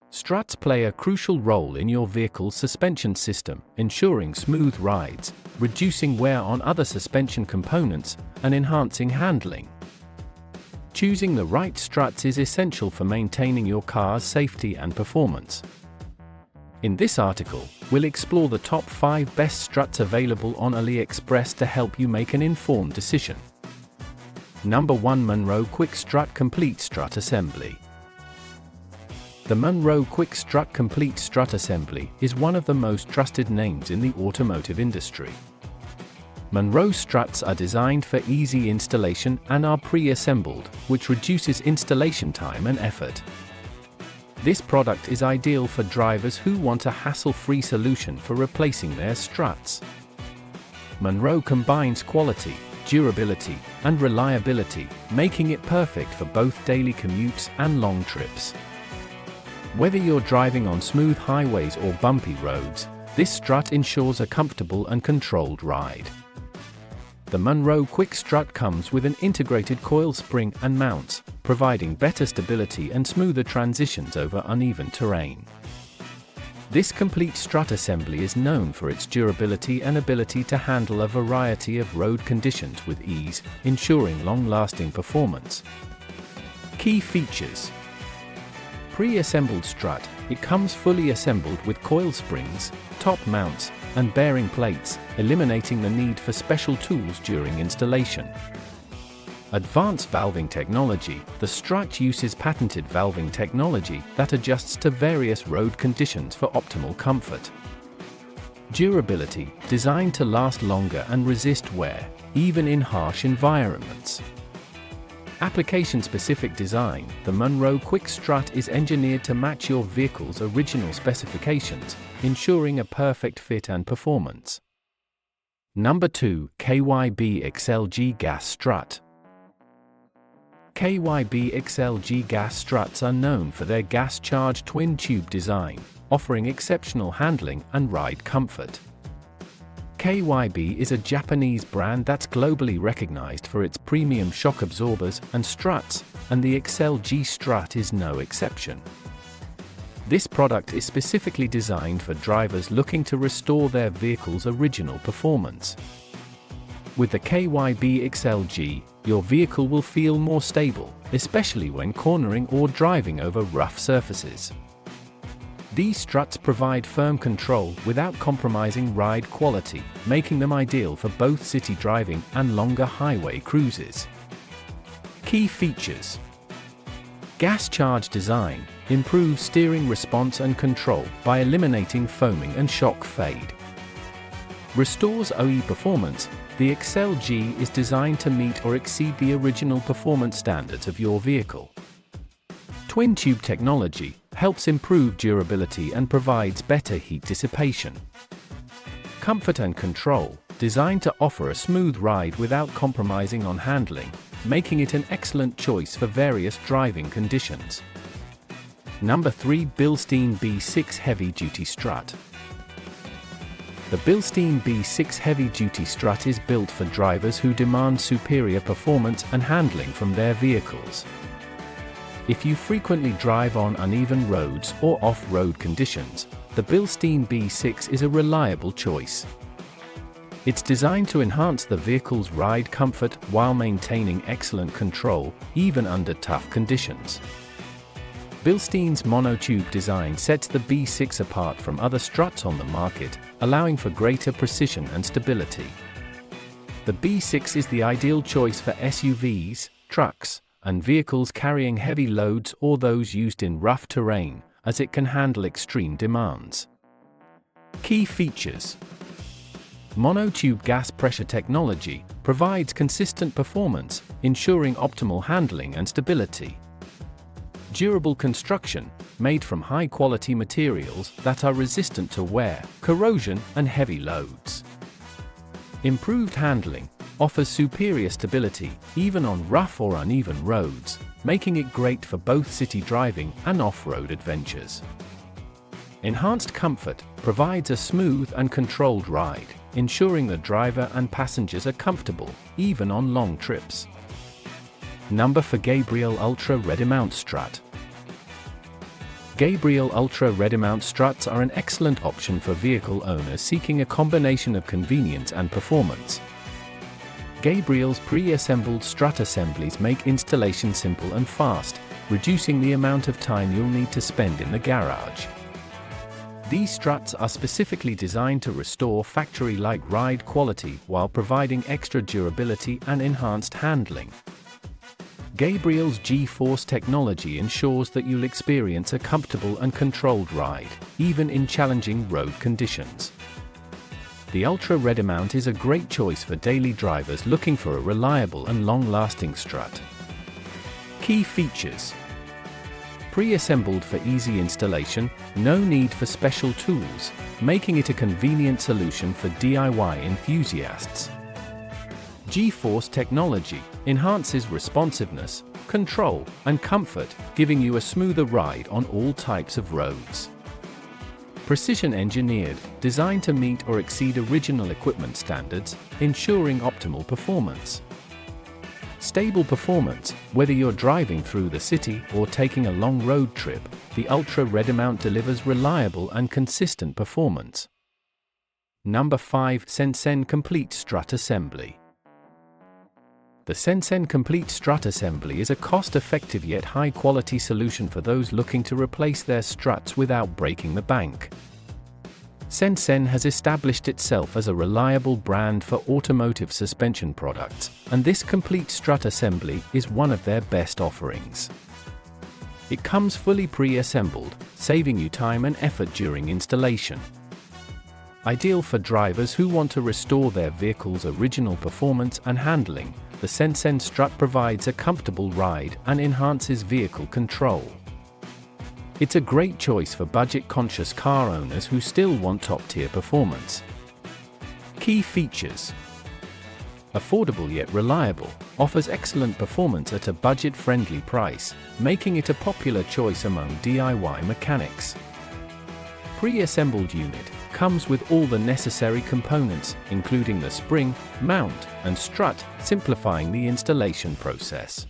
Struts play a crucial role in your vehicle's suspension system, ensuring smooth rides, reducing wear on other suspension components, and enhancing handling. Choosing the right struts is essential for maintaining your car's safety and performance. In this article, we'll explore the top 5 best struts available on Aliexpress to help you make an informed decision. Number 1. Monroe Quick-Strut Complete Strut Assembly. The Monroe Quick-Strut Complete Strut Assembly is one of the most trusted names in the automotive industry. Monroe struts are designed for easy installation and are pre-assembled, which reduces installation time and effort. This product is ideal for drivers who want a hassle-free solution for replacing their struts. Monroe combines quality, durability, and reliability, making it perfect for both daily commutes and long trips. Whether you're driving on smooth highways or bumpy roads, this strut ensures a comfortable and controlled ride. The Monroe Quick-Strut comes with an integrated coil spring and mounts, providing better stability and smoother transitions over uneven terrain. This complete strut assembly is known for its durability and ability to handle a variety of road conditions with ease, ensuring long-lasting performance. Key features. Pre-assembled strut. It comes fully assembled with coil springs, top mounts, and bearing plates, eliminating the need for special tools during installation. Advanced valving technology. The strut uses patented valving technology that adjusts to various road conditions for optimal comfort. Durability. Designed to last longer and resist wear, even in harsh environments. Application-specific design. The Monroe Quick-Strut is engineered to match your vehicle's original specifications, ensuring a perfect fit and performance. Number 2. KYB XLG Gas Strut. KYB XLG gas struts are known for their gas-charged twin-tube design, offering exceptional handling and ride comfort. KYB is a Japanese brand that's globally recognized for its premium shock absorbers and struts, and the XLG Strut is no exception. This product is specifically designed for drivers looking to restore their vehicle's original performance. With the KYB XLG, your vehicle will feel more stable, especially when cornering or driving over rough surfaces. These struts provide firm control without compromising ride quality, making them ideal for both city driving and longer highway cruises. Key features. Gas-charged design improves steering response and control by eliminating foaming and shock fade. Restores OE performance. The XLG is designed to meet or exceed the original performance standards of your vehicle. Twin-tube technology helps improve durability and provides better heat dissipation. Comfort and control, designed to offer a smooth ride without compromising on handling, making it an excellent choice for various driving conditions. Number 3. Bilstein B6 Heavy Duty Strut. The Bilstein B6 Heavy Duty Strut is built for drivers who demand superior performance and handling from their vehicles. If you frequently drive on uneven roads or off-road conditions, the Bilstein B6 is a reliable choice. It's designed to enhance the vehicle's ride comfort while maintaining excellent control, even under tough conditions. Bilstein's monotube design sets the B6 apart from other struts on the market, allowing for greater precision and stability. The B6 is the ideal choice for SUVs, trucks, and vehicles carrying heavy loads or those used in rough terrain, as it can handle extreme demands. Key features. Monotube gas pressure technology provides consistent performance, ensuring optimal handling and stability. Durable construction, made from high-quality materials that are resistant to wear, corrosion, and heavy loads. Improved handling, offers superior stability, even on rough or uneven roads, making it great for both city driving and off-road adventures. Enhanced comfort, provides a smooth and controlled ride, ensuring the driver and passengers are comfortable, even on long trips. Number 4. Gabriel Ultra Ready Mount Strut. Gabriel Ultra Ready-Mount Struts are an excellent option for vehicle owners seeking a combination of convenience and performance. Gabriel's pre-assembled strut assemblies make installation simple and fast, reducing the amount of time you'll need to spend in the garage. These struts are specifically designed to restore factory-like ride quality while providing extra durability and enhanced handling. Gabriel's G-Force technology ensures that you'll experience a comfortable and controlled ride, even in challenging road conditions. The Ultra Ready-Mount is a great choice for daily drivers looking for a reliable and long-lasting strut. Key features: pre-assembled for easy installation, no need for special tools, making it a convenient solution for DIY enthusiasts. G-Force technology enhances responsiveness, control, and comfort, giving you a smoother ride on all types of roads. Precision engineered, designed to meet or exceed original equipment standards, ensuring optimal performance. Stable performance, whether you're driving through the city or taking a long road trip, the Ultra Ready-Mount delivers reliable and consistent performance. Number 5. SEDAN Complete Strut Assembly. The SEDAN Complete Strut Assembly is a cost-effective yet high-quality solution for those looking to replace their struts without breaking the bank. SEDAN has established itself as a reliable brand for automotive suspension products, and this complete strut assembly is one of their best offerings. It comes fully pre-assembled, saving you time and effort during installation. Ideal for drivers who want to restore their vehicle's original performance and handling, the SEDAN Strut provides a comfortable ride and enhances vehicle control. It's a great choice for budget-conscious car owners who still want top-tier performance. Key features: affordable yet reliable, offers excellent performance at a budget-friendly price, making it a popular choice among DIY mechanics. Pre-assembled unit comes with all the necessary components, including the spring, mount, and strut, simplifying the installation process.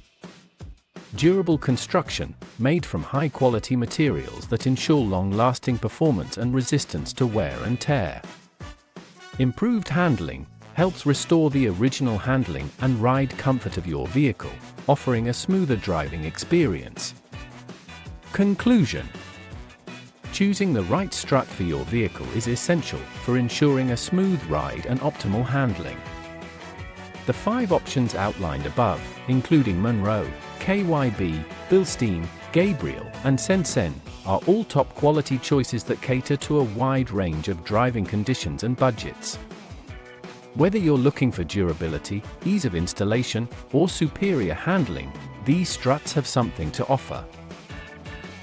Durable construction, made from high-quality materials that ensure long-lasting performance and resistance to wear and tear. Improved handling helps restore the original handling and ride comfort of your vehicle, offering a smoother driving experience. Conclusion: choosing the right strut for your vehicle is essential for ensuring a smooth ride and optimal handling. The 5 options outlined above, including Monroe, KYB, Bilstein, Gabriel, and SEDAN, are all top-quality choices that cater to a wide range of driving conditions and budgets. Whether you're looking for durability, ease of installation, or superior handling, these struts have something to offer.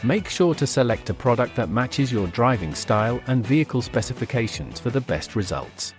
Make sure to select a product that matches your driving style and vehicle specifications for the best results.